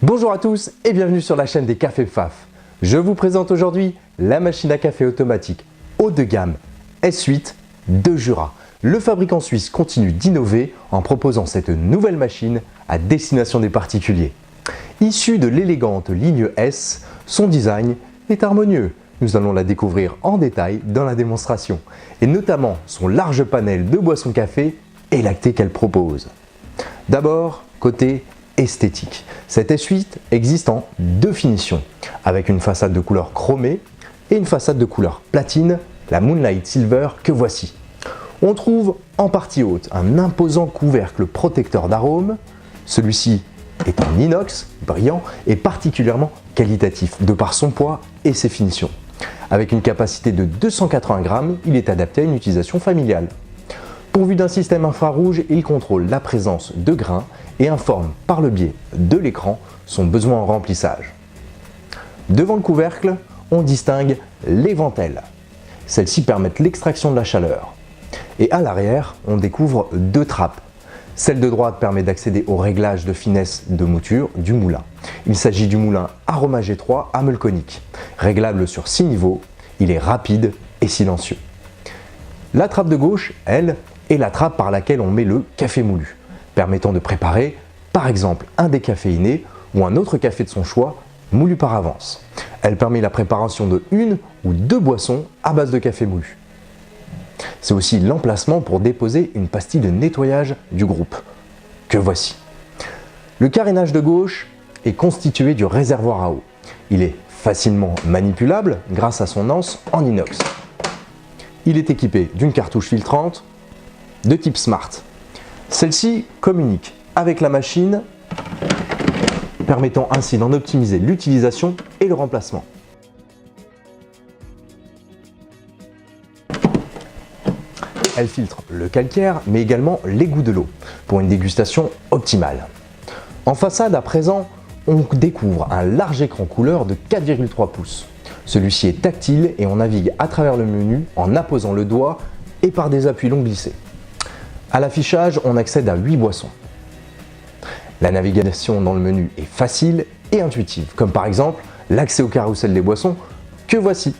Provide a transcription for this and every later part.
Bonjour à tous et bienvenue sur la chaîne des Cafés Pfaff. Je vous présente aujourd'hui la machine à café automatique haut de gamme S8 de Jura. Le fabricant suisse continue d'innover en proposant cette nouvelle machine à destination des particuliers. Issue de l'élégante ligne S, son design est harmonieux. Nous allons la découvrir en détail dans la démonstration et notamment son large panel de boissons café et lactées qu'elle propose. D'abord, côté esthétique. Cette S8 existe en deux finitions, avec une façade de couleur chromée et une façade de couleur platine, la Moonlight Silver que voici. On trouve en partie haute un imposant couvercle protecteur d'arôme. Celui-ci est en inox, brillant et particulièrement qualitatif de par son poids et ses finitions. Avec une capacité de 280 grammes, il est adapté à une utilisation familiale. Pourvu d'un système infrarouge, il contrôle la présence de grains et informe par le biais de l'écran son besoin en remplissage. Devant le couvercle, on distingue les ventelles. Celles-ci permettent l'extraction de la chaleur. Et à l'arrière, on découvre deux trappes. Celle de droite permet d'accéder au réglage de finesse de mouture du moulin. Il s'agit du moulin Aroma G3 à meule conique. Réglable sur 6 niveaux, il est rapide et silencieux. La trappe de gauche, elle, est la trappe par laquelle on met le café moulu, permettant de préparer par exemple un décaféiné ou un autre café de son choix moulu par avance. Elle permet la préparation de une ou deux boissons à base de café moulu. C'est aussi l'emplacement pour déposer une pastille de nettoyage du groupe, que voici. Le carénage de gauche est constitué du réservoir à eau. Il est facilement manipulable grâce à son anse en inox. Il est équipé d'une cartouche filtrante de type Smart. Celle-ci communique avec la machine, permettant ainsi d'en optimiser l'utilisation et le remplacement. Elle filtre le calcaire, mais également l'égout de l'eau, pour une dégustation optimale. En façade, à présent, on découvre un large écran couleur de 4,3 pouces. Celui-ci est tactile et on navigue à travers le menu en apposant le doigt et par des appuis longs glissés. À l'affichage, on accède à 8 boissons. La navigation dans le menu est facile et intuitive, comme par exemple l'accès au carrousel des boissons que voici.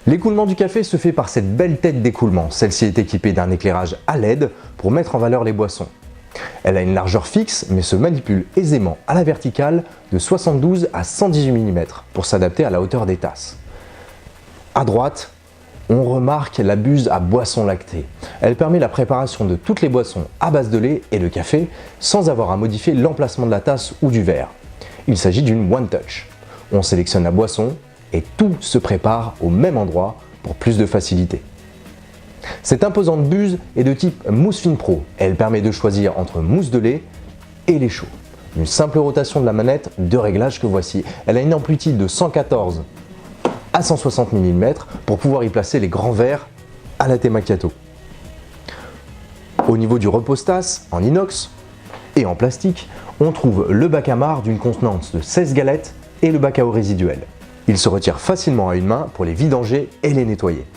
L'écoulement du café se fait par cette belle tête d'écoulement. Celle-ci est équipée d'un éclairage à LED pour mettre en valeur les boissons. Elle a une largeur fixe mais se manipule aisément à la verticale de 72 à 118 mm pour s'adapter à la hauteur des tasses. À droite, on remarque la buse à boissons lactées. Elle permet la préparation de toutes les boissons à base de lait et de café sans avoir à modifier l'emplacement de la tasse ou du verre. Il s'agit d'une One Touch. On sélectionne la boisson et tout se prépare au même endroit pour plus de facilité. Cette imposante buse est de type Mousse Fine Pro. Elle permet de choisir entre mousse de lait et lait chaud. Une simple rotation de la manette de réglage que voici. Elle a une amplitude de 114 à 160 mm pour pouvoir y placer les grands verres à latte macchiato. Au niveau du repose-tasse en inox et en plastique, on trouve le bac à marc d'une contenance de 16 galettes et le bac à eau résiduel. Il se retire facilement à une main pour les vidanger et les nettoyer.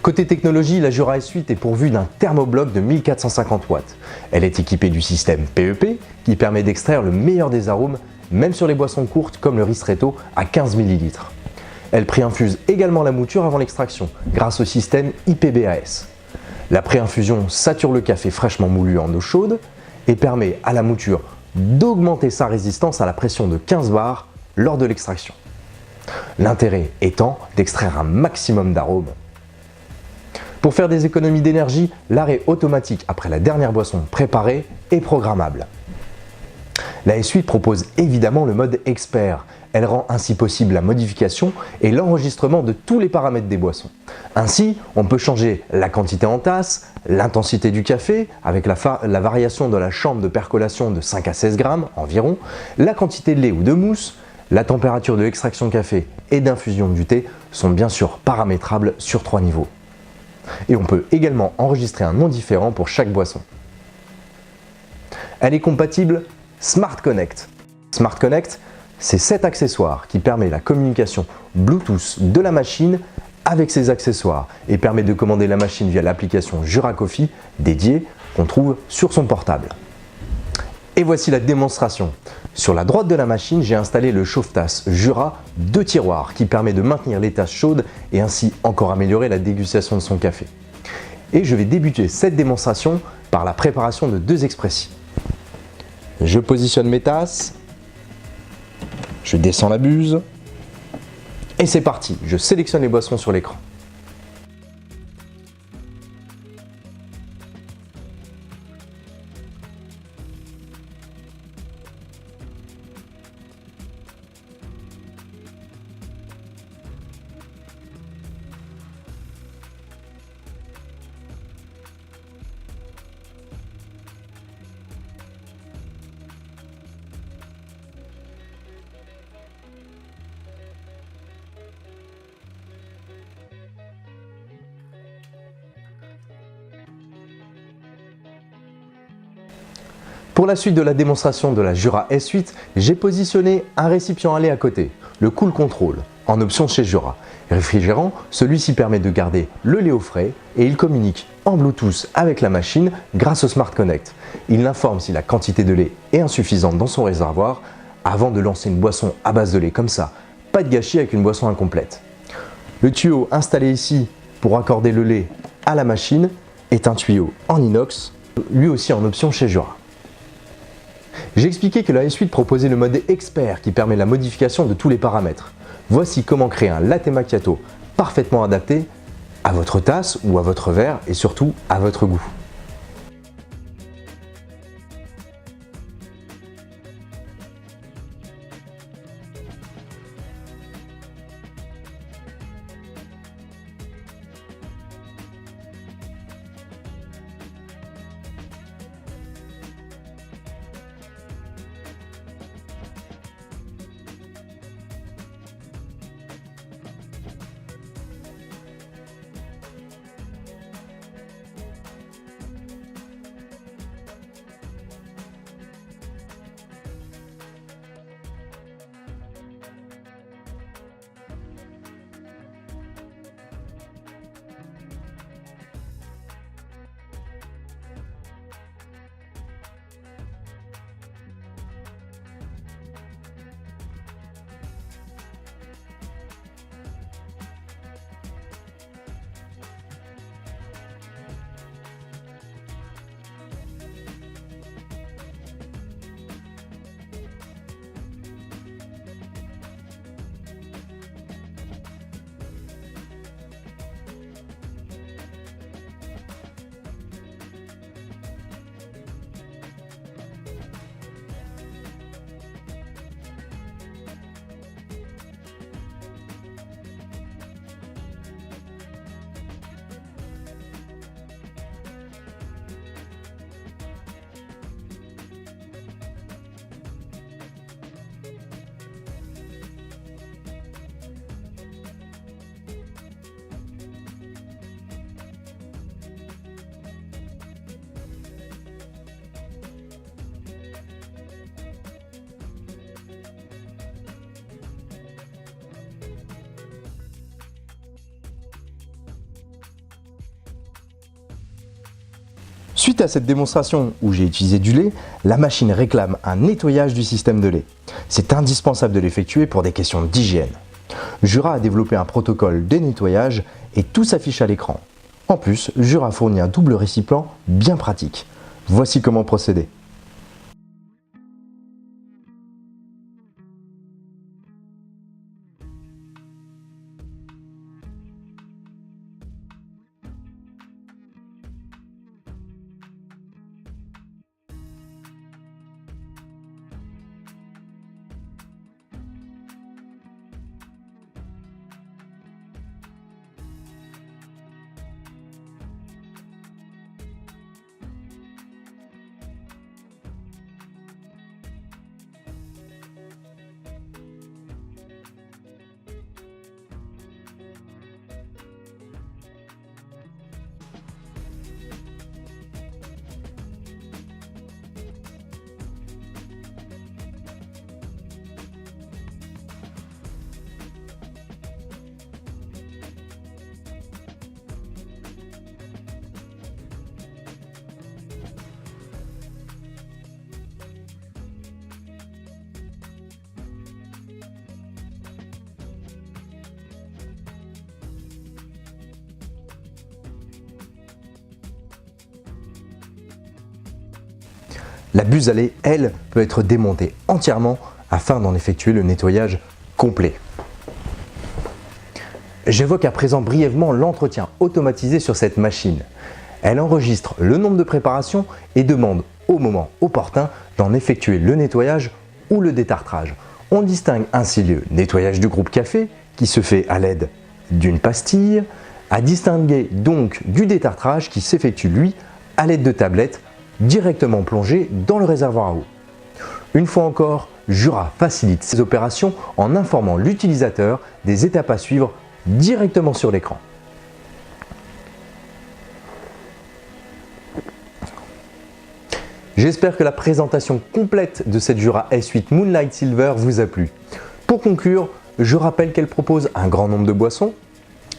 Côté technologie, la Jura S8 est pourvue d'un thermobloc de 1450 watts. Elle est équipée du système PEP qui permet d'extraire le meilleur des arômes, même sur les boissons courtes comme le ristretto à 15 ml. Elle préinfuse également la mouture avant l'extraction grâce au système IPBAS. La préinfusion sature le café fraîchement moulu en eau chaude et permet à la mouture d'augmenter sa résistance à la pression de 15 bars lors de l'extraction. L'intérêt étant d'extraire un maximum d'arômes. Pour faire des économies d'énergie, l'arrêt automatique après la dernière boisson préparée est programmable. La S8 propose évidemment le mode expert. Elle rend ainsi possible la modification et l'enregistrement de tous les paramètres des boissons. Ainsi, on peut changer la quantité en tasse, l'intensité du café avec la variation de la chambre de percolation de 5 à 16 grammes environ, la quantité de lait ou de mousse, la température de l'extraction de café et d'infusion du thé sont bien sûr paramétrables sur 3 niveaux. Et on peut également enregistrer un nom différent pour chaque boisson. Elle est compatible Smart Connect. Smart Connect, c'est cet accessoire qui permet la communication Bluetooth de la machine avec ses accessoires et permet de commander la machine via l'application Jura Coffee dédiée qu'on trouve sur son portable. Et voici la démonstration. Sur la droite de la machine, j'ai installé le chauffe-tasse Jura 2 tiroirs qui permet de maintenir les tasses chaudes et ainsi encore améliorer la dégustation de son café. Et je vais débuter cette démonstration par la préparation de 2 expressis. Je positionne mes tasses, je descends la buse et c'est parti, je sélectionne les boissons sur l'écran. Pour la suite de la démonstration de la Jura S8, j'ai positionné un récipient à lait à côté, le Cool Control, en option chez Jura. Réfrigérant, celui-ci permet de garder le lait au frais et il communique en Bluetooth avec la machine grâce au Smart Connect. Il informe si la quantité de lait est insuffisante dans son réservoir avant de lancer une boisson à base de lait comme ça. Pas de gâchis avec une boisson incomplète. Le tuyau installé ici pour accorder le lait à la machine est un tuyau en inox, lui aussi en option chez Jura. J'ai expliqué que la S8 proposait le mode expert qui permet la modification de tous les paramètres. Voici comment créer un latte macchiato parfaitement adapté à votre tasse ou à votre verre et surtout à votre goût. Suite à cette démonstration où j'ai utilisé du lait, la machine réclame un nettoyage du système de lait. C'est indispensable de l'effectuer pour des questions d'hygiène. Jura a développé un protocole de nettoyage et tout s'affiche à l'écran. En plus, Jura fournit un double récipient bien pratique. Voici comment procéder. La buse à lait, elle, peut être démontée entièrement afin d'en effectuer le nettoyage complet. J'évoque à présent brièvement l'entretien automatisé sur cette machine. Elle enregistre le nombre de préparations et demande au moment opportun d'en effectuer le nettoyage ou le détartrage. On distingue ainsi le nettoyage du groupe café qui se fait à l'aide d'une pastille, à distinguer donc du détartrage qui s'effectue lui à l'aide de tablettes directement plongées dans le réservoir à eau. Une fois encore, Jura facilite ces opérations en informant l'utilisateur des étapes à suivre directement sur l'écran. J'espère que la présentation complète de cette Jura S8 Moonlight Silver vous a plu. Pour conclure, je rappelle qu'elle propose un grand nombre de boissons,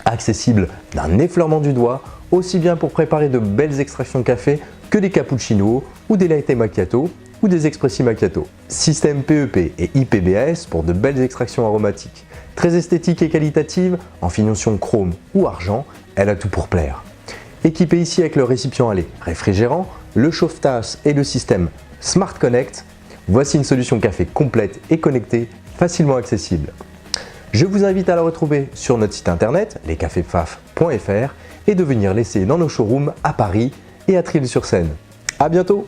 accessibles d'un effleurement du doigt, aussi bien pour préparer de belles extractions de café que des cappuccinos ou des latte macchiato ou des espressi macchiato. Système PEP et IPBAS pour de belles extractions aromatiques. Très esthétique et qualitative, en finition chrome ou argent, elle a tout pour plaire. Équipée ici avec le récipient à lait réfrigérant, le chauffe-tasse et le système Smart Connect, voici une solution café complète et connectée, facilement accessible. Je vous invite à la retrouver sur notre site internet lescafespfaff.fr et de venir l'essayer dans nos showrooms à Paris et à Trisle-sur-Seine. À bientôt!